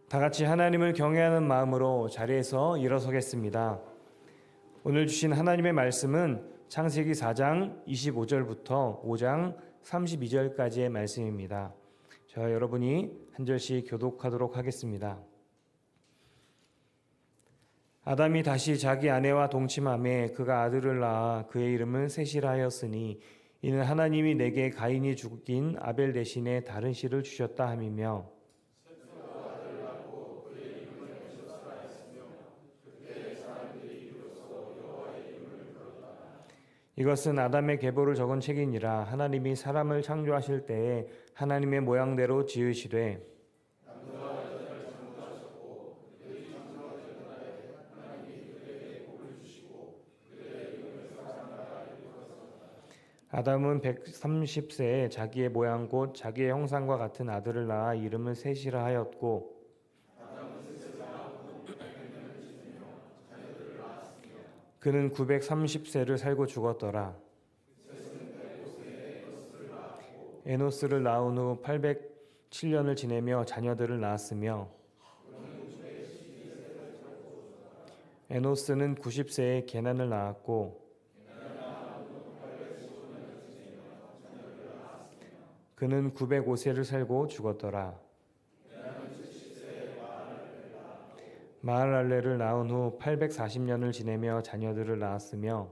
다 같이 하나님을 경외하는 마음으로 자리에서 일어서겠습니다. 오늘 주신 하나님의 말씀은 창세기 4장 25절부터 5장 32절까지의 말씀입니다. 저와 여러분이 한 절씩 교독하도록 하겠습니다. 아담이 다시 자기 아내와 동침하매 그가 아들을 낳아 그의 이름을 셋이라 하였으니 이는 하나님이 내게 가인이 죽인 아벨 대신에 다른 씨를 주셨다 함이며, 이것은 아담의 계보를 적은 책이니라. 하나님이 사람을 창조하실 때에 하나님의 모양대로 지으시되 아담은 130세에 자기의 모양 곧 자기의 형상과 같은 아들을 낳아 이름을 셋이라 하였고, 그는 930세를 살고 죽었더라. 에노스를 낳은 후 807년을 지내며 자녀들을 낳았으며, 에노스는 90세에 게난을 낳았고, 그는 905세를 살고 죽었더라. 마할랄레를 낳은 후 840년을 지내며 자녀들을 낳았으며,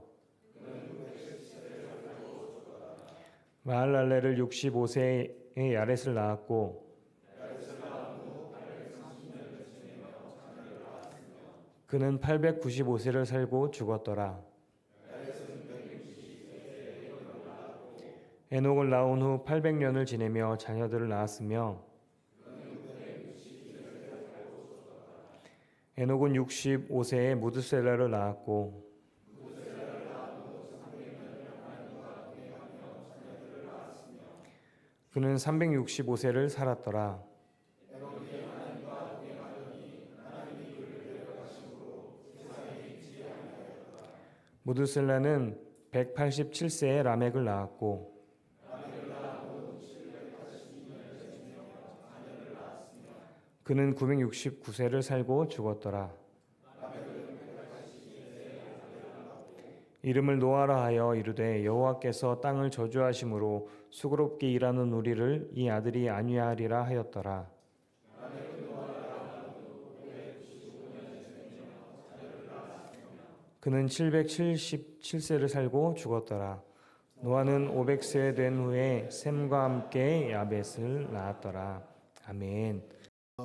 마할랄레를 65세에 야렛을 낳았고, 그는 895세를 살고 죽었더라. 에녹을 낳은 후 800년을 지내며 자녀들을 낳았으며, 에녹은 65세에 무드셀라를 낳았고, 그는 365세를 살았더라. 무드셀라는 187세에 라멕을 낳았고, 그는 969세를 살고 죽었더라. 이름을 노아라 하여 이르되 여호와께서 땅을 저주하심으로 수고롭게 일하는 우리를 이 아들이 안위하리라 하였더라. 그는 777세를 살고 죽었더라. 노아는 500세 된 후에 셈과 함께 야벳을 낳았더라. 아멘.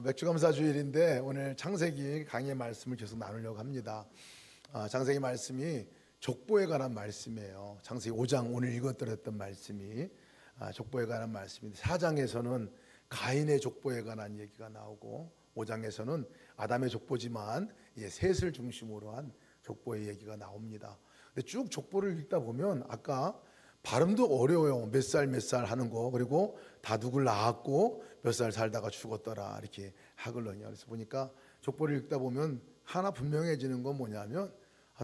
맥주감사주일인데 오늘 창세기 강의 말씀을 계속 나누려고 합니다. 창세기 말씀이 족보에 관한 말씀이에요. 창세기 5장 오늘 읽었던 말씀이 족보에 관한 말씀인데, 4장에서는 가인의 족보에 관한 얘기가 나오고 5장에서는 아담의 족보지만 이제 셋을 중심으로 한 족보의 얘기가 나옵니다. 근데 쭉 족보를 읽다 보면 아까 발음도 어려워요. 몇 살 하는 거, 그리고 다 누굴 낳았고 몇 살 살다가 죽었더라 이렇게 하거든요. 그래서 보니까 족보를 읽다 보면 하나 분명해지는 건 뭐냐면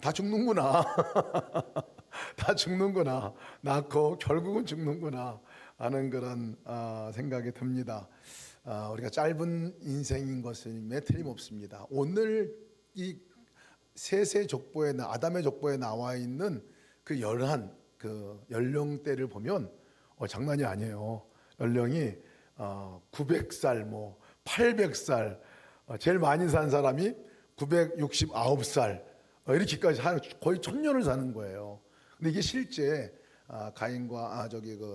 다 죽는구나. 다 죽는구나. 낳고 결국은 죽는구나 하는 그런 생각이 듭니다. 우리가 짧은 인생인 것은 틀림없습니다. 오늘 이 셋의 족보에, 아담의 족보에 나와 있는 그 그 연령대를 보면 장난이 아니에요. 연령이 900살, 800살, 제일 많이 산 사람이 969살 이렇게까지 거의 1000년을 사는 거예요. 근데 이게 실제 가인과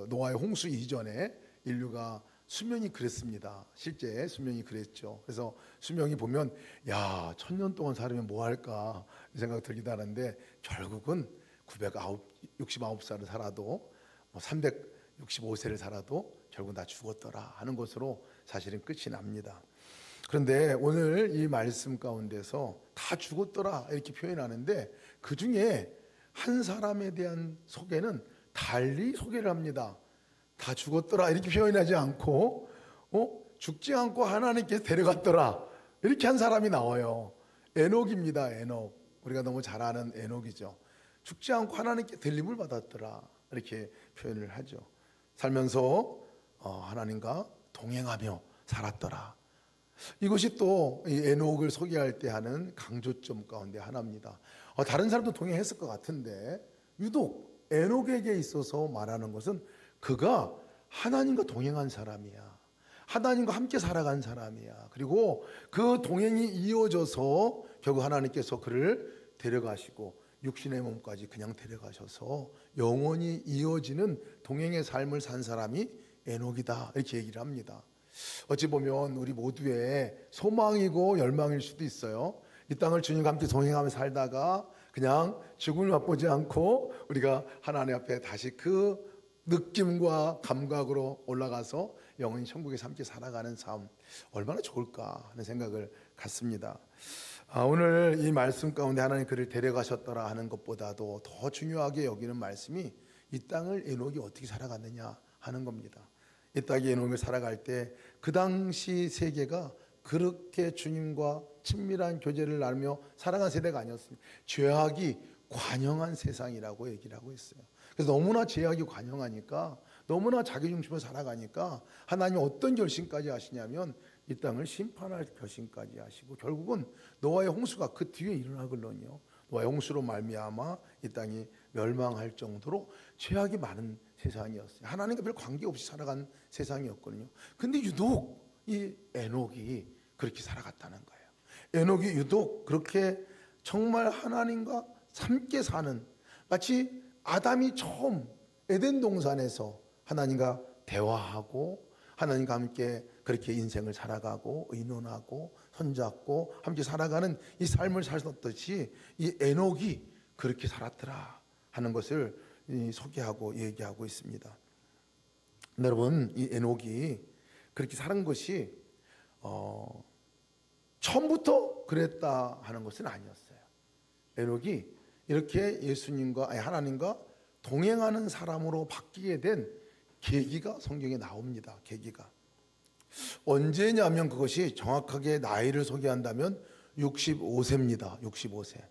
노아의 홍수 이전에 인류가 수명이 그랬습니다. 실제 수명이 그랬죠. 그래서 수명이 보면 1000년 동안 살면 뭐 할까 이 생각 들기도 하는데, 결국은 969살을 살아도 365세를 살아도 결국 다 죽었더라 하는 것으로 사실은 끝이 납니다. 그런데 오늘 이 말씀 가운데서 다 죽었더라 이렇게 표현하는데, 그 중에 한 사람에 대한 소개는 달리 소개를 합니다. 다 죽었더라 이렇게 표현하지 않고 죽지 않고 하나님께서 데려갔더라 이렇게 한 사람이 나와요. 에녹입니다. 에녹. 우리가 너무 잘 아는 에녹이죠. 죽지 않고 하나님께 들림을 받았더라 이렇게 표현을 하죠. 살면서 하나님과 동행하며 살았더라. 이것이 또 이 에녹을 소개할 때 하는 강조점 가운데 하나입니다. 다른 사람도 동행했을 것 같은데 유독 에녹에게 있어서 말하는 것은 그가 하나님과 동행한 사람이야. 하나님과 함께 살아간 사람이야. 그리고 그 동행이 이어져서 결국 하나님께서 그를 데려가시고 육신의 몸까지 그냥 데려가셔서 영원히 이어지는 동행의 삶을 산 사람이 에녹이다, 이렇게 얘기를 합니다. 어찌 보면 우리 모두의 소망이고 열망일 수도 있어요. 이 땅을 주님과 함께 동행하며 살다가 그냥 죽음을 맛보지 않고 우리가 하나님 앞에 다시 그 느낌과 감각으로 올라가서 영원히 천국에서 함께 살아가는 삶, 얼마나 좋을까 하는 생각을 갖습니다. 오늘 이 말씀 가운데 하나님 그를 데려가셨더라 하는 것보다도 더 중요하게 여기는 말씀이 이 땅을 에녹이 어떻게 살아갔느냐 하는 겁니다. 이 땅에 에녹을 살아갈 때 그 당시 세계가 그렇게 주님과 친밀한 교제를 나누며 살아간 세대가 아니었습니다. 죄악이 관영한 세상이라고 얘기를 하고 있어요. 그래서 너무나 죄악이 관영하니까, 너무나 자기 중심으로 살아가니까 하나님이 어떤 결심까지 하시냐면 이 땅을 심판할 결심까지 하시고 결국은 노아의 홍수가 그 뒤에 일어나거든요. 노아의 홍수로 말미암아 이 땅이 멸망할 정도로 죄악이 많은 세상이었어요. 하나님과 별 관계없이 살아간 세상이었거든요. 근데 유독 이 에녹이 그렇게 살아갔다는 거예요. 에녹이 유독 그렇게 정말 하나님과 함께 사는, 마치 아담이 처음 에덴 동산에서 하나님과 대화하고 하나님과 함께 그렇게 인생을 살아가고 의논하고 손잡고 함께 살아가는 이 삶을 살았듯이 이 에녹이 그렇게 살았더라 하는 것을 소개하고 얘기하고 있습니다. 여러분, 이 에녹이 그렇게 사는 것이 처음부터 그랬다 하는 것은 아니었어요. 에녹이 이렇게 예수님과, 아니 하나님과 동행하는 사람으로 바뀌게 된 계기가 성경에 나옵니다. 계기가 언제냐면 그것이 정확하게 나이를 소개한다면 65세입니다. 65세.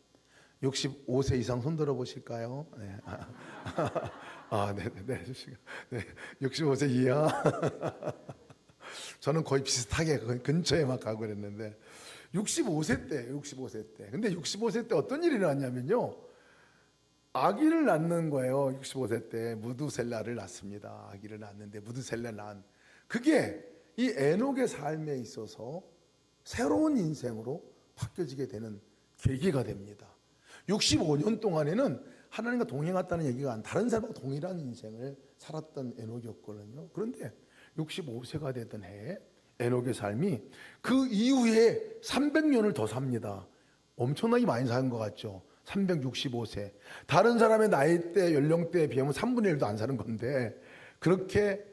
65세 이상 손 들어 보실까요? 네. 네. 65세 이하. 저는 거의 비슷하게 근처에 막 가고 그랬는데 65세 때. 근데 65세 때 어떤 일이 일어났냐면요. 아기를 낳는 거예요. 65세 때 무두셀라를 낳습니다. 아기를 낳는데 무두셀라 낳은 그게 이 에녹의 삶에 있어서 새로운 인생으로 바뀌어지게 되는 계기가 됩니다. 65년 동안에는 하나님과 동행했다는 얘기가 아니라 다른 사람과 동일한 인생을 살았던 에녹이었거든요. 그런데 65세가 되던 해에 에녹의 삶이 그 이후에 300년을 더 삽니다. 엄청나게 많이 사는 것 같죠. 365세. 다른 사람의 나이대, 연령대에 비하면 3분의 1도 안 사는 건데 그렇게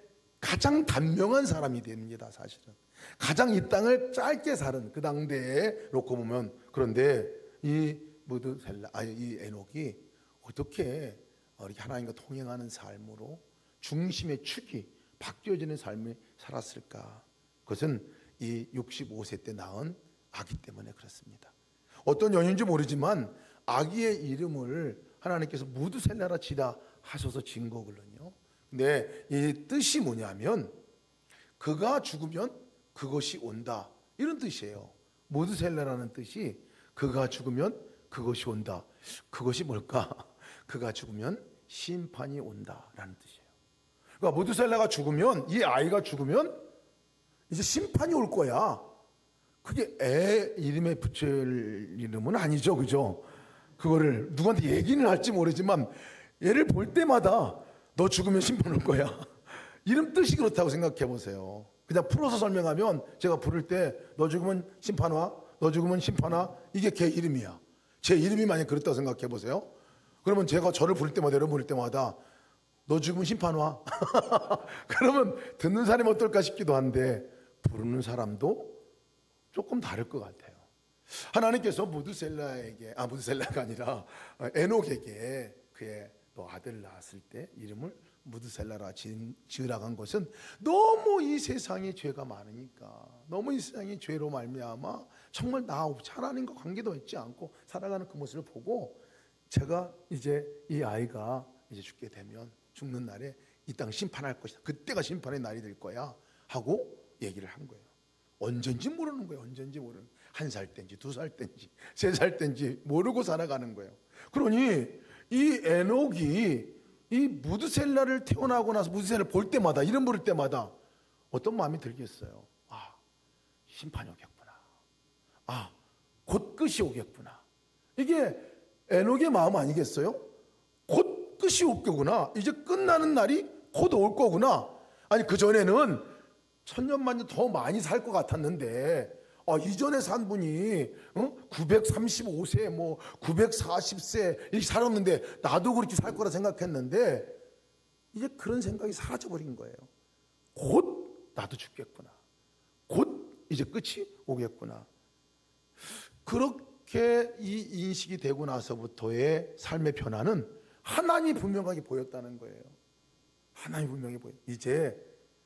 가장 단명한 사람이 됩니다. 사실은 가장 이 땅을 짧게 사는 그 당대에 놓고 보면. 그런데 이 이 에녹이 어떻게 이렇게 하나님과 동행하는 삶으로 중심의 축이 바뀌어지는 삶을 살았을까? 그것은 이 65세 때 낳은 아기 때문에 그렇습니다. 어떤 연유인지 모르지만 아기의 이름을 하나님께서 무두셀라라 지라 하셔서 진 거거든요. 근데 이 뜻이 뭐냐면 그가 죽으면 그것이 온다, 이런 뜻이에요. 무두셀라라는 뜻이 그가 죽으면 그것이 온다. 그것이 뭘까? 그가 죽으면 심판이 온다라는 뜻이에요. 그러니까 무두셀라가 죽으면, 이 아이가 죽으면 이제 심판이 올 거야. 그게 애 이름에 붙일 이름은 아니죠, 그죠? 그거를 누구한테 얘기는 할지 모르지만 얘를 볼 때마다 너 죽으면 심판 올 거야. 이름 뜻이 그렇다고 생각해 보세요. 그냥 풀어서 설명하면 제가 부를 때 너 죽으면 심판 와, 너 죽으면 심판 와, 이게 걔 이름이야. 제 이름이 만약 그렇다고 생각해 보세요. 그러면 제가 저를 부를 때마다, 여러분 부를 때마다 너 죽으면 심판 와. 그러면 듣는 사람이 어떨까 싶기도 한데 부르는 사람도 조금 다를 것 같아요. 하나님께서 무두셀라가 아니라 에녹에게 그의 너 아들 낳았을 때 이름을 무두셀라라 지으라고 한 것은 너무 이 세상에 죄가 많으니까, 너무 이 세상이 죄로 말미암아 정말 나 없이 하나님과 관계도 있지 않고 살아가는 그 모습을 보고 제가 이제 이 아이가 이제 죽게 되면 죽는 날에 이 땅 심판할 것이다. 그때가 심판의 날이 될 거야 하고 얘기를 한 거예요. 언젠지 모르는 거예요. 언젠지 모르는. 1살 때인지 2살 때인지 3살 때인지 모르고 살아가는 거예요. 그러니 이 에녹이 이 무드셀라를 태어나고 나서 무드셀라를 볼 때마다, 이름 부를 때마다 어떤 마음이 들겠어요? 아, 심판이 오겠구나. 아, 곧 끝이 오겠구나. 이게 에녹의 마음 아니겠어요? 곧 끝이 오겠구나. 이제 끝나는 날이 곧 올 거구나. 아니, 그전에는 천년만년 더 많이 살 것 같았는데, 이전에 산 분이 935세, 뭐 940세 이렇게 살았는데 나도 그렇게 살 거라 생각했는데, 이제 그런 생각이 사라져 버린 거예요. 곧 나도 죽겠구나. 곧 이제 끝이 오겠구나. 그렇게 이 인식이 되고 나서부터의 삶의 변화는 하나님이 분명하게 보였다는 거예요. 하나님이 분명히 보여. 이제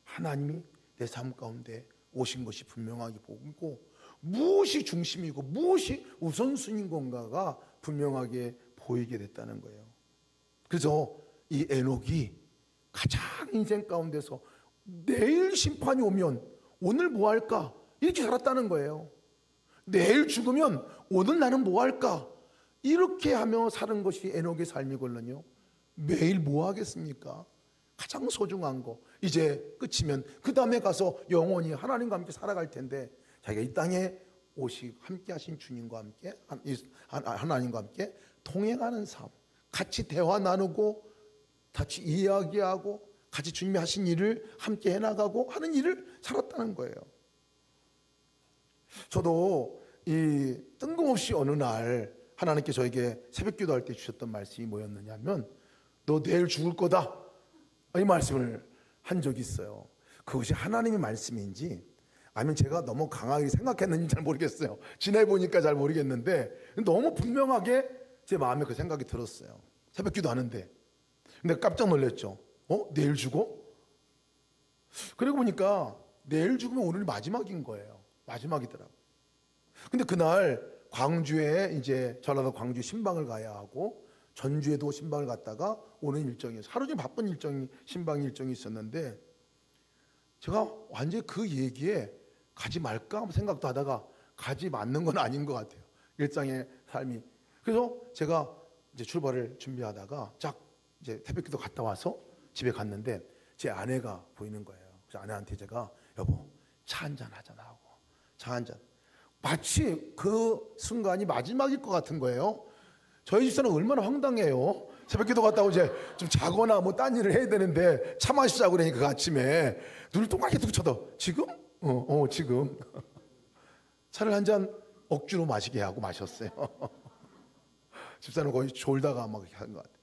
하나님이 내 삶 가운데 오신 것이 분명하게 보이고, 무엇이 중심이고 무엇이 우선순위인 건가가 분명하게 보이게 됐다는 거예요. 그래서 이 에녹이 가장 인생 가운데서 내일 심판이 오면 오늘 뭐 할까? 이렇게 살았다는 거예요. 내일 죽으면 오늘 나는 뭐 할까? 이렇게 하며 사는 것이 에녹의 삶이거든요. 매일 뭐 하겠습니까? 가장 소중한 거, 이제 끝이면 그 다음에 가서 영원히 하나님과 함께 살아갈 텐데, 자기가 이 땅에 함께 하신 주님과 함께, 하나님과 함께 동행하는 삶, 같이 대화 나누고 같이 이야기하고 같이 주님이 하신 일을 함께 해나가고 하는 일을 살았다는 거예요. 저도 이 뜬금없이 어느 날 하나님께 저에게 새벽 기도할 때 주셨던 말씀이 뭐였느냐면, 너 내일 죽을 거다, 이 말씀을 한 적이 있어요. 그것이 하나님의 말씀인지 아니면 제가 너무 강하게 생각했는지 잘 모르겠어요. 지내보니까 잘 모르겠는데 너무 분명하게 제 마음에 그 생각이 들었어요. 새벽 기도 하는데. 근데 깜짝 놀랐죠. 내일 죽어? 그러고 보니까 내일 죽으면 오늘이 마지막인 거예요. 마지막이더라고요. 근데 그날 광주에, 이제 전라도 광주 신방을 가야 하고, 전주에도 신방을 갔다가 오는 일정이었어요. 하루 종일 바쁜 일정이, 신방 일정이 있었는데, 제가 완전히 그 얘기에 가지 말까 생각도 하다가 가지 맞는 건 아닌 것 같아요. 일상의 삶이. 그래서 제가 이제 출발을 준비하다가 이제 새벽기도 갔다 와서 집에 갔는데 제 아내가 보이는 거예요. 그래서 아내한테 제가, 여보, 차 한잔 하자 하고, 차 한잔. 마치 그 순간이 마지막일 것 같은 거예요. 저희 집사는 얼마나 황당해요. 새벽기도 갔다고 이제 좀 자거나 뭐 딴 일을 해야 되는데 차 마시자고 그러니까 그 아침에 눈을 동그랗게 뜨고 쳐도, 지금? 지금. 차를 한 잔 억지로 마시게 하고 마셨어요. 집사는 거의 졸다가 막 이렇게 한 것 같아요.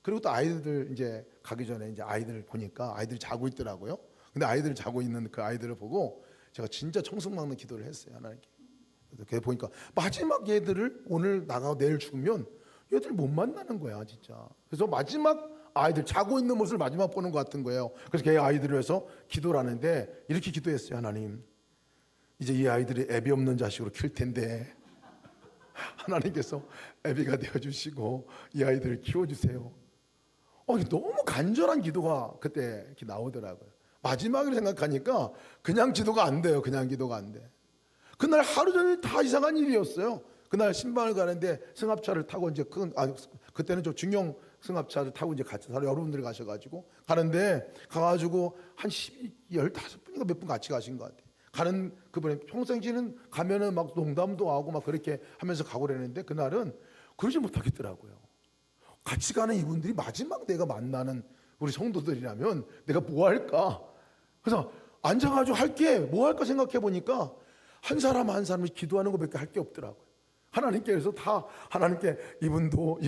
그리고 또 아이들 이제 가기 전에 이제 아이들을 보니까 아이들이 자고 있더라고요. 근데 아이들 자고 있는 그 아이들을 보고 제가 진짜 청승막는 기도를 했어요, 하나님께. 그래서 보니까 마지막 얘들을 오늘 나가고 내일 죽으면 얘들 못 만나는 거야, 진짜. 그래서 마지막 아이들 자고 있는 모습을 마지막 보는 것 같은 거예요. 그래서 걔 아이들을 위해서 기도를 하는데 이렇게 기도했어요. 하나님, 이제 이 아이들이 애비 없는 자식으로 킬 텐데 하나님께서 애비가 되어주시고 이 아이들을 키워주세요. 너무 간절한 기도가 그때 이렇게 나오더라고요. 마지막을 생각하니까 그냥 기도가 안 돼요. 그냥 기도가 안 돼. 그날 하루 종일 다 이상한 일이었어요. 그날 신방을 가는데 승합차를 타고 이제 그때는 좀 중형 승합차를 타고 이제 같이 여러분들이 가셔가지고 가는데, 가가지고 한 15분인가 몇 분 같이 가신 것 같아요. 가는 그분이 평상시는 가면은 막 농담도 하고 막 그렇게 하면서 가고 그랬는데, 그날은 그러지 못하겠더라고요. 같이 가는 이분들이 마지막 내가 만나는 우리 성도들이라면 내가 뭐 할까? 그래서 앉아가지고 할게 뭐 할까 생각해 보니까 한 사람 한 사람이 기도하는 것밖에 할 게 없더라고요. 하나님께서 다 하나님께 이분도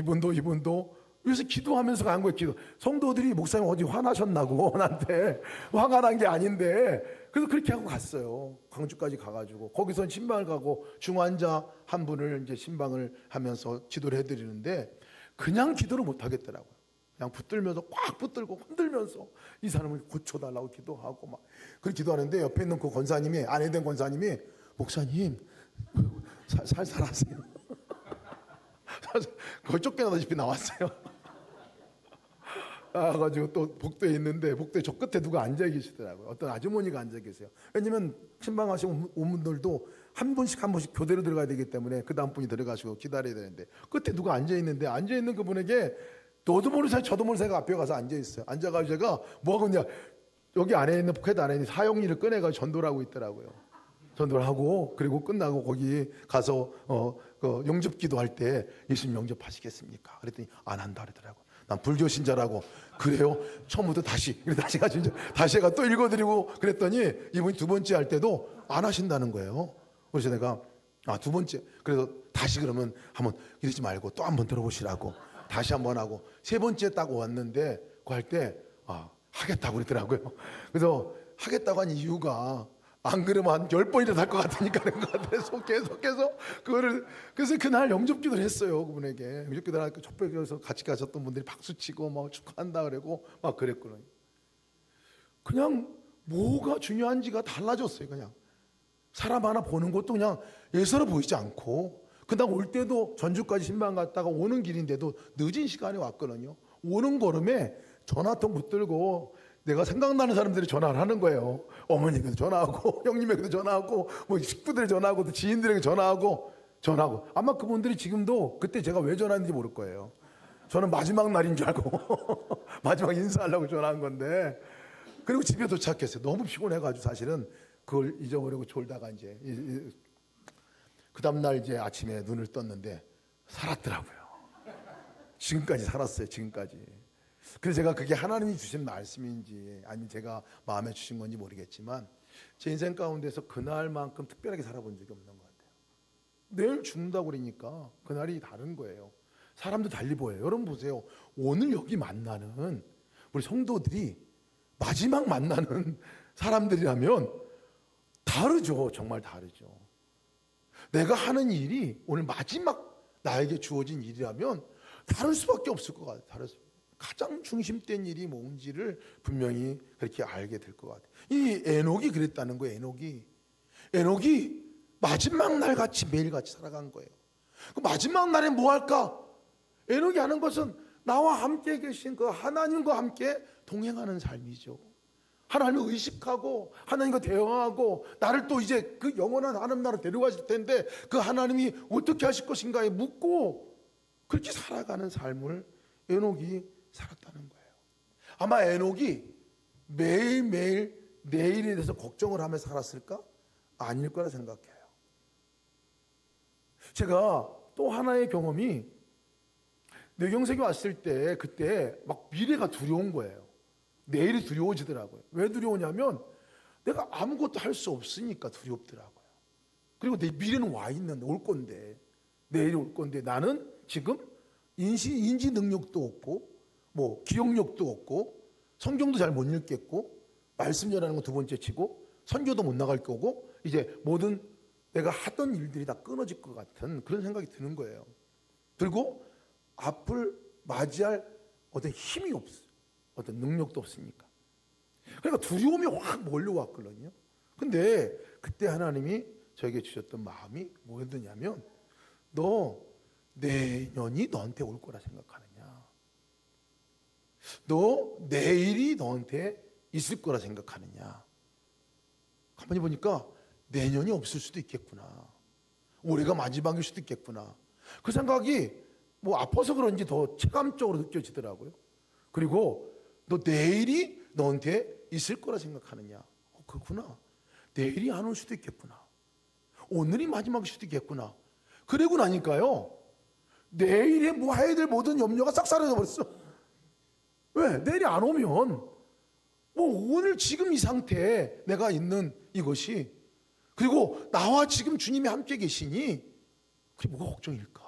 그래서 기도하면서 간 거예요. 기도. 성도들이 목사님 어디 화나셨나고 나한테 화가 난 게 아닌데, 그래서 그렇게 하고 갔어요. 광주까지 가가지고 거기서 신방을 가고 중환자 한 분을 이제 신방을 하면서 기도를 해드리는데 그냥 기도를 못 하겠더라고요. 그냥 붙들면서 꽉 붙들고 흔들면서 이 사람을 고쳐달라고 기도하고 막 그렇게 기도하는데, 옆에 있는 그 권사님이, 아내된 권사님이, 목사님 살살하세요. 거의 쫓겨나다시피 나왔어요. 가지고 또 복도에 있는데 복도에 저 끝에 누가 앉아 계시더라고요. 어떤 아주머니가 앉아 계세요. 왜냐면 신방하시고 온 분들도 한 분씩 교대로 들어가야 되기 때문에 그 다음 분이 들어가시고 기다려야 되는데 끝에 누가 앉아 있는데 앉아 있는 그분에게 너도 모르는 사이 저도 모르는 사이가 앞에 가서 앉아 있어요. 앉아가지고 제가 뭐 하고 있냐, 여기 안에 있는 포켓 안에 있는 사용리를 꺼내가지고 전도를 하고 있더라고요. 전도를 하고 그리고 끝나고 거기 가서 그 영접기도 할 때 예수님 영접하시겠습니까? 그랬더니 안 한다 그러더라고. 난 불교 신자라고. 그래요? 처음부터 다시 가지고 이제 다시 해가 또 읽어드리고 그랬더니 이분이 두 번째 할 때도 안 하신다는 거예요. 그래서 내가 두 번째 그래서 다시 그러면 한번 이러지 말고 또 한번 들어보시라고 다시 한번 하고 세 번째 딱 왔는데 그거 할 때 하겠다고 그러더라고요. 그래서 하겠다고 한 이유가 안 그러면 한 10번이라도 할 것 같으니까 그런 것 같아서 계속해서 그거를 그래서 그날 영접기도를 했어요. 그분에게 영접기도를 하니까 촛불에서 같이 가셨던 분들이 박수치고 막 축하한다 그러고 막 그랬거든요. 그냥 뭐가 중요한지가 달라졌어요. 그냥 사람 하나 보는 것도 그냥 예사로 보이지 않고 그다음 올 때도 전주까지 신방 갔다가 오는 길인데도 늦은 시간에 왔거든요. 오는 걸음에 전화통 붙들고 내가 생각나는 사람들이 전화를 하는 거예요. 어머니에게도 전화하고 형님에게도 전화하고 뭐 식구들에 전화하고 또 지인들에게 전화하고 아마 그분들이 지금도 그때 제가 왜 전화했는지 모를 거예요. 저는 마지막 날인 줄 알고 마지막 인사하려고 전화한 건데 그리고 집에 도착했어요. 너무 피곤해가지고 사실은 그걸 잊어버리고 졸다가 이제 그 다음날 이제 아침에 눈을 떴는데 살았더라고요. 지금까지 살았어요. 지금까지. 그래서 제가 그게 하나님이 주신 말씀인지 아니면 제가 마음에 주신 건지 모르겠지만 제 인생 가운데서 그날만큼 특별하게 살아본 적이 없는 것 같아요. 내일 죽는다고 그러니까 그날이 다른 거예요. 사람도 달리 보여요. 여러분 보세요. 오늘 여기 만나는 우리 성도들이 마지막 만나는 사람들이라면 다르죠. 정말 다르죠. 내가 하는 일이 오늘 마지막 나에게 주어진 일이라면 다를 수밖에 없을 것 같아요. 가장 중심된 일이 뭔지를 분명히 그렇게 알게 될 것 같아요. 이 에녹이 그랬다는 거예요. 에녹이 마지막 날 같이 매일같이 살아간 거예요. 그 마지막 날에 뭐 할까? 에녹이 하는 것은 나와 함께 계신 그 하나님과 함께 동행하는 삶이죠. 하나님을 의식하고 하나님과 대화하고 나를 또 이제 그 영원한 하나님 나라로 데려가실 텐데 그 하나님이 어떻게 하실 것인가에 묻고 그렇게 살아가는 삶을 에녹이 살았다는 거예요. 아마 에녹이 매일매일 내일에 대해서 걱정을 하며 살았을까? 아닐 거라 생각해요. 제가 또 하나의 경험이 뇌경색이 왔을 때 그때 막 미래가 두려운 거예요. 내일이 두려워지더라고요. 왜 두려우냐면 내가 아무것도 할 수 없으니까 두렵더라고요. 그리고 내 미래는 와 있는데 올 건데 내일이 올 건데 나는 지금 인지 능력도 없고 뭐 기억력도 없고 성경도 잘 못 읽겠고 말씀 전하는 거 두 번째 치고 선교도 못 나갈 거고 이제 모든 내가 하던 일들이 다 끊어질 것 같은 그런 생각이 드는 거예요. 그리고 앞을 맞이할 어떤 힘이 없어요. 어떤 능력도 없으니까. 그러니까 두려움이 확 몰려왔거든요. 근데 그때 하나님이 저에게 주셨던 마음이 뭐였냐면 너 내년이 너한테 올 거라 생각하느냐? 너 내일이 너한테 있을 거라 생각하느냐? 가만히 보니까 내년이 없을 수도 있겠구나. 올해가 마지막일 수도 있겠구나. 그 생각이 뭐 아파서 그런지 더 체감적으로 느껴지더라고요. 그리고 너 내일이 너한테 있을 거라 생각하느냐? 그렇구나. 내일이 안 올 수도 있겠구나. 오늘이 마지막일 수도 있겠구나. 그러고 나니까요. 내일에 뭐 해야 될 모든 염려가 싹 사라져 버렸어. 왜? 내일이 안 오면 뭐 오늘 지금 이 상태에 내가 있는 이것이 그리고 나와 지금 주님이 함께 계시니 그게 뭐가 걱정일까?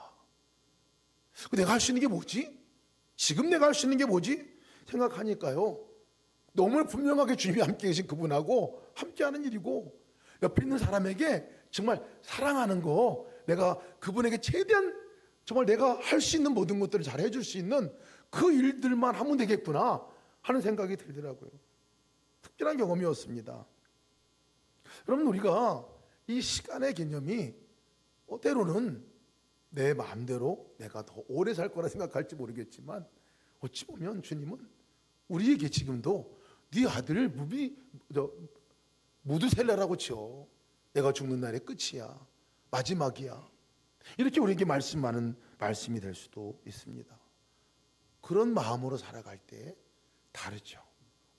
내가 할 수 있는 게 뭐지? 지금 내가 할 수 있는 게 뭐지? 생각하니까요. 너무 분명하게 주님이 함께 계신 그분하고 함께하는 일이고 옆에 있는 사람에게 정말 사랑하는 거 내가 그분에게 최대한 정말 내가 할 수 있는 모든 것들을 잘 해줄 수 있는 그 일들만 하면 되겠구나 하는 생각이 들더라고요. 특별한 경험이었습니다. 여러분 우리가 이 시간의 개념이 때로는 내 마음대로 내가 더 오래 살 거라 생각할지 모르겠지만 어찌 보면 주님은 우리에게 지금도 네 아들 무두셀라라고 쳐. 내가 죽는 날의 끝이야. 마지막이야. 이렇게 우리에게 말씀하는 말씀이 될 수도 있습니다. 그런 마음으로 살아갈 때 다르죠.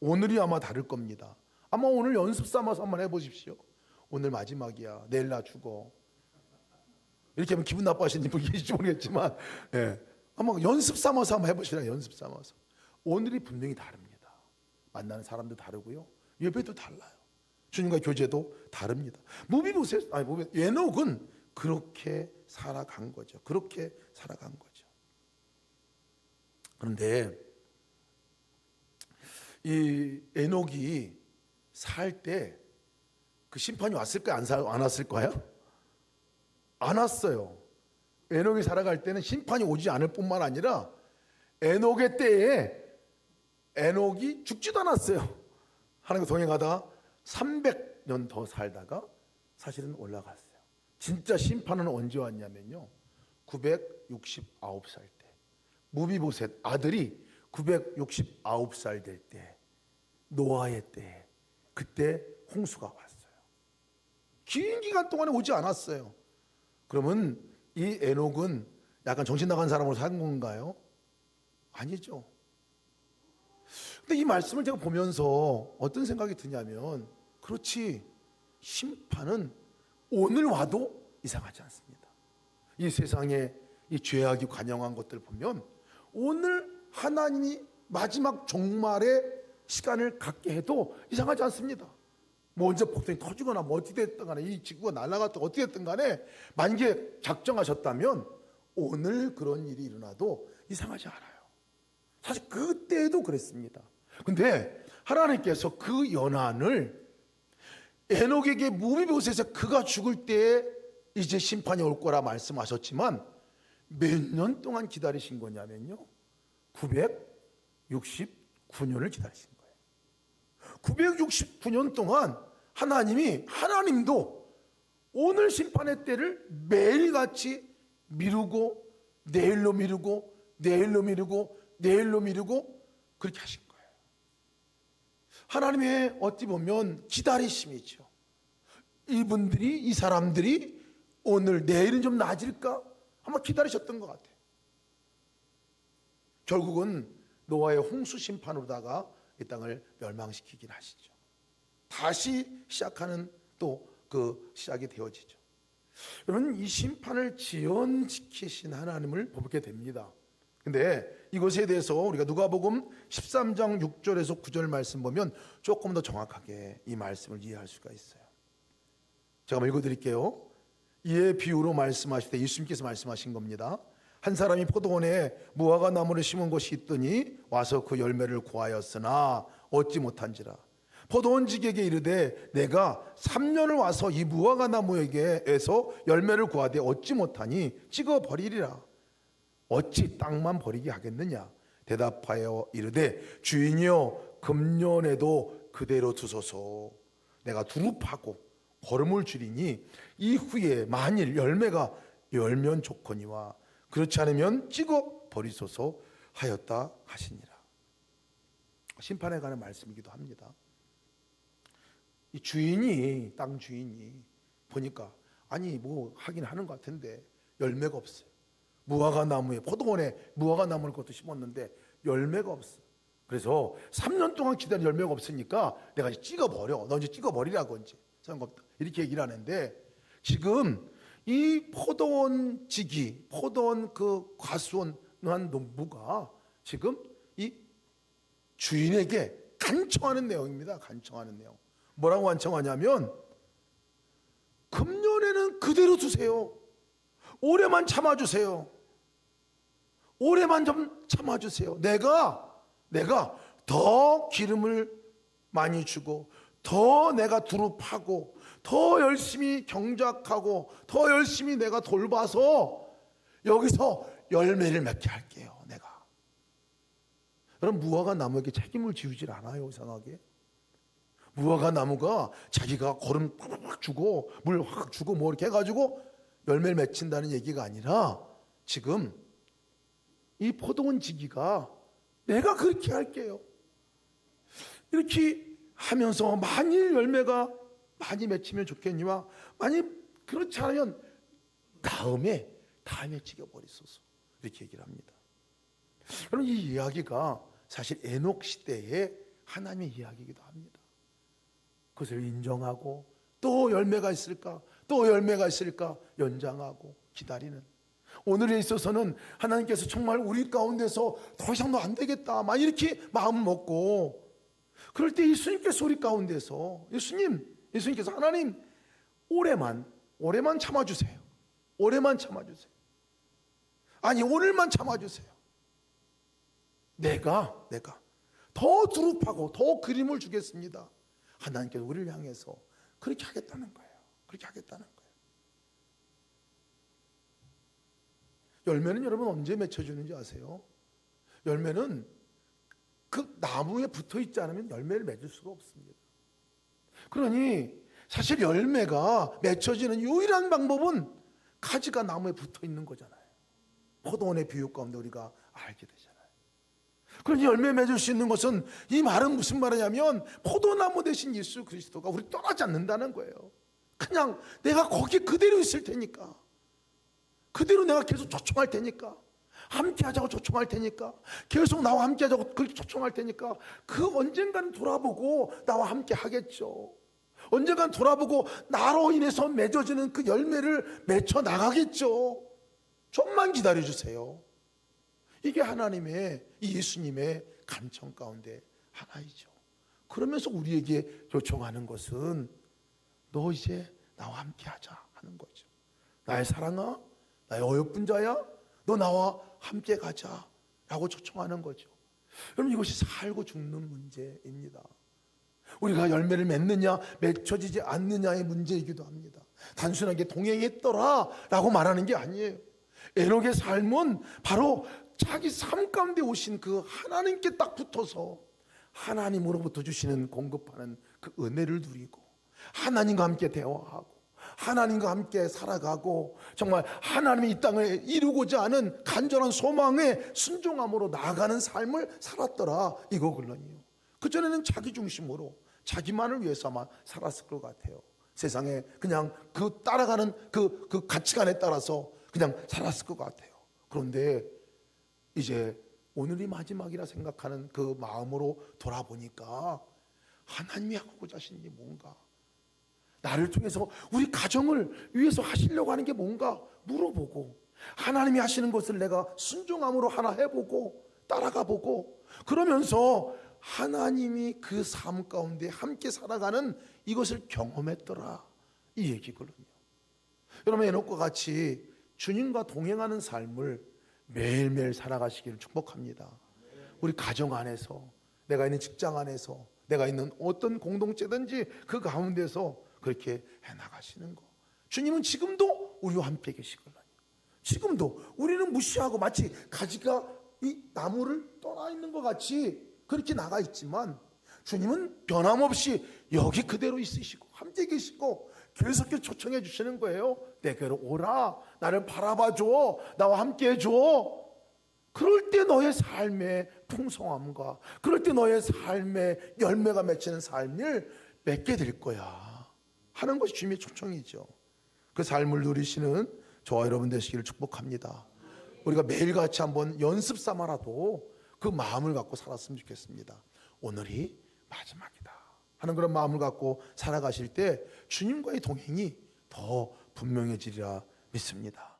오늘이 아마 다를 겁니다. 아마 오늘 연습 삼아서 한번 해보십시오. 오늘 마지막이야. 내일 나 죽어. 이렇게 하면 기분 나빠하시는 분이 계실지 모르겠지만, 아마 연습 삼아서 한번 해보시라. 연습 삼아서. 오늘이 분명히 다릅니다. 만나는 사람도 다르고요. 예배도 달라요. 주님과 교제도 다릅니다. 에녹은 그렇게 살아간 거죠. 그렇게 살아간 거죠. 그런데 이 에녹이 살 때 그 심판이 왔을까요? 안 왔을까요? 안 왔어요. 에녹이 살아갈 때는 심판이 오지 않을 뿐만 아니라 에녹의 때에 에녹이 죽지도 않았어요. 하나님과 동행하다 300년 더 살다가 사실은 올라갔어요. 진짜 심판은 언제 왔냐면요, 969살 때 무비보셋 아들이 969살 될 때, 노아의 때, 그때 홍수가 왔어요. 긴 기간 동안에 오지 않았어요. 그러면 이 에녹은 약간 정신 나간 사람으로 산 건가요? 아니죠. 근데 이 말씀을 제가 보면서 어떤 생각이 드냐면, 그렇지, 심판은 오늘 와도 이상하지 않습니다. 이 세상에 이 죄악이 관영한 것들을 보면 오늘 하나님이 마지막 종말의 시간을 갖게 해도 이상하지 않습니다. 뭐 언제 폭탄이 터지거나 뭐 어떻게 됐든 간에, 이 지구가 날아갔든 어떻게 됐든 간에 만약에 작정하셨다면 오늘 그런 일이 일어나도 이상하지 않아요. 사실 그때도 그랬습니다. 근데 하나님께서 그 연한을 에녹에게 무비보셋에서 그가 죽을 때 이제 심판이 올 거라 말씀하셨지만 몇 년 동안 기다리신 거냐면요, 969년을 기다리신 거예요. 969년 동안 하나님도 오늘 심판의 때를 매일같이 미루고 내일로 미루고 내일로 미루고 내일로 미루고 그렇게 하신 거예요. 하나님의 어찌 보면 기다리심이죠. 이 사람들이 오늘 내일은 좀 나아질까 아마 기다리셨던 것 같아요. 결국은 노아의 홍수 심판으로다가 이 땅을 멸망시키긴 하시죠. 다시 시작하는 또 그 시작이 되어지죠. 여러분, 이 심판을 지연시키신 하나님을 보게 됩니다. 근데 이것에 대해서 우리가 누가복음 13장 6절에서 9절 말씀 보면 조금 더 정확하게 이 말씀을 이해할 수가 있어요. 제가 한번 읽어드릴게요. 이에 비유로 말씀하실 때 예수님께서 말씀하신 겁니다. 한 사람이 포도원에 무화과 나무를 심은 곳이 있더니 와서 그 열매를 구하였으나 얻지 못한지라. 포도원직에게 이르되 내가 3년을 와서 이 무화과 나무에게에서 열매를 구하되 얻지 못하니 찍어 버리리라. 어찌 땅만 버리게 하겠느냐. 대답하여 이르되 주인이여 금년에도 그대로 두소서. 내가 두릅하고 거름을 줄이니 이후에 만일 열매가 열면 좋거니와 그렇지 않으면 찍어 버리소서 하였다 하시니라. 심판에 관한 말씀이기도 합니다. 이 주인이, 땅 주인이 보니까 아니 뭐 하긴 하는 것 같은데 열매가 없어요. 무화과 나무에, 포도원에 무화과 나무를 그것도 심었는데 열매가 없어. 그래서 3년 동안 기다린 열매가 없으니까 내가 이제 찍어버려. 너 이제 찍어버리라고 이제 상관없다. 이렇게 얘기를 하는데, 지금 이 포도원 그 과수원한 농부가 지금 이 주인에게 간청하는 내용입니다. 간청하는 내용. 뭐라고 간청하냐면 금년에는 그대로 두세요. 올해만 참아주세요. 올해만 좀 참아주세요. 내가 더 기름을 많이 주고 더 내가 두릅하고 더 열심히 경작하고 더 열심히 내가 돌봐서 여기서 열매를 맺게 할게요. 내가. 여러분, 무화과 나무에게 책임을 지우질 않아요. 이상하게. 무화과 나무가 자기가 거름 팍팍 주고 물 확 주고 뭐 이렇게 해가지고 열매를 맺힌다는 얘기가 아니라, 지금 이 포도원 지기가 내가 그렇게 할게요. 이렇게 하면서 만일 열매가 많이 맺히면 좋겠니와 만일 그렇지 않으면 다음에 찍어버리소서 이렇게 얘기를 합니다. 여러분 이 이야기가 사실 에녹 시대의 하나님의 이야기이기도 합니다. 그것을 인정하고 또 열매가 있을까 또 열매가 있을까 연장하고 기다리는 오늘에 있어서는 하나님께서 정말 우리 가운데서 더 이상 너 안 되겠다 막 이렇게 마음 먹고 그럴 때 예수님께서 우리 가운데서 예수님께서 하나님 올해만 참아주세요. 올해만 참아주세요. 아니 오늘만 참아주세요. 내가 더 두릅하고 더 그림을 주겠습니다. 하나님께서 우리를 향해서 그렇게 하겠다는 거예요. 그렇게 하겠다는 거예요. 열매는 여러분 언제 맺혀주는지 아세요? 열매는 그 나무에 붙어 있지 않으면 열매를 맺을 수가 없습니다. 그러니 사실 열매가 맺혀지는 유일한 방법은 가지가 나무에 붙어 있는 거잖아요. 포도원의 비유 가운데 우리가 알게 되잖아요. 그러니 열매 맺을 수 있는 것은 이 말은 무슨 말이냐면 포도나무 대신 예수 그리스도가 우리 떠나지 않는다는 거예요. 그냥 내가 거기 그대로 있을 테니까 그대로 내가 계속 초청할 테니까 함께 하자고 초청할 테니까 계속 나와 함께 하자고 그렇게 초청할 테니까 그 언젠가는 돌아보고 나와 함께 하겠죠. 언젠가는 돌아보고 나로 인해서 맺어지는 그 열매를 맺혀 나가겠죠. 좀만 기다려주세요. 이게 하나님의 이 예수님의 간청 가운데 하나이죠. 그러면서 우리에게 요청하는 것은 너 이제 나와 함께 하자 하는 거죠. 나의 사랑아, 나의 어여쁜 자야, 너 나와 함께 가자 라고 초청하는 거죠. 여러분 이것이 살고 죽는 문제입니다. 우리가 열매를 맺느냐 맺혀지지 않느냐의 문제이기도 합니다. 단순하게 동행했더라 라고 말하는 게 아니에요. 에녹의 삶은 바로 자기 삶 가운데 오신 그 하나님께 딱 붙어서 하나님으로부터 주시는 공급하는 그 은혜를 누리고 하나님과 함께 대화하고 하나님과 함께 살아가고 정말 하나님이 이 땅을 이루고자 하는 간절한 소망에 순종함으로 나아가는 삶을 살았더라 이거거든요. 그전에는 자기 중심으로 자기만을 위해서만 살았을 것 같아요. 세상에 그냥 그 따라가는 그 가치관에 따라서 그냥 살았을 것 같아요. 그런데 이제 오늘이 마지막이라 생각하는 그 마음으로 돌아보니까 하나님이 하고자 하시는 게 뭔가, 나를 통해서 우리 가정을 위해서 하시려고 하는 게 뭔가 물어보고, 하나님이 하시는 것을 내가 순종함으로 하나 해보고 따라가보고, 그러면서 하나님이 그 삶 가운데 함께 살아가는 이것을 경험했더라 이 얘기거든요. 여러분 에녹과 같이 주님과 동행하는 삶을 매일매일 살아가시기를 축복합니다. 우리 가정 안에서, 내가 있는 직장 안에서, 내가 있는 어떤 공동체든지 그 가운데서 그렇게 해나가시는 거. 주님은 지금도 우리와 함께 계시거든요. 지금도 우리는 무시하고 마치 가지가 이 나무를 떠나 있는 것 같이 그렇게 나가 있지만 주님은 변함없이 여기 그대로 있으시고 함께 계시고 계속해서 초청해 주시는 거예요. 내게로 오라, 나를 바라봐줘, 나와 함께 해줘. 그럴 때 너의 삶의 풍성함과 그럴 때 너의 삶의 열매가 맺히는 삶을 맺게 될 거야 하는 것이 주님의 초청이죠. 그 삶을 누리시는 저와 여러분 되시기를 축복합니다. 우리가 매일같이 한번 연습 삼아라도 그 마음을 갖고 살았으면 좋겠습니다. 오늘이 마지막이다 하는 그런 마음을 갖고 살아가실 때 주님과의 동행이 더 분명해지리라 믿습니다.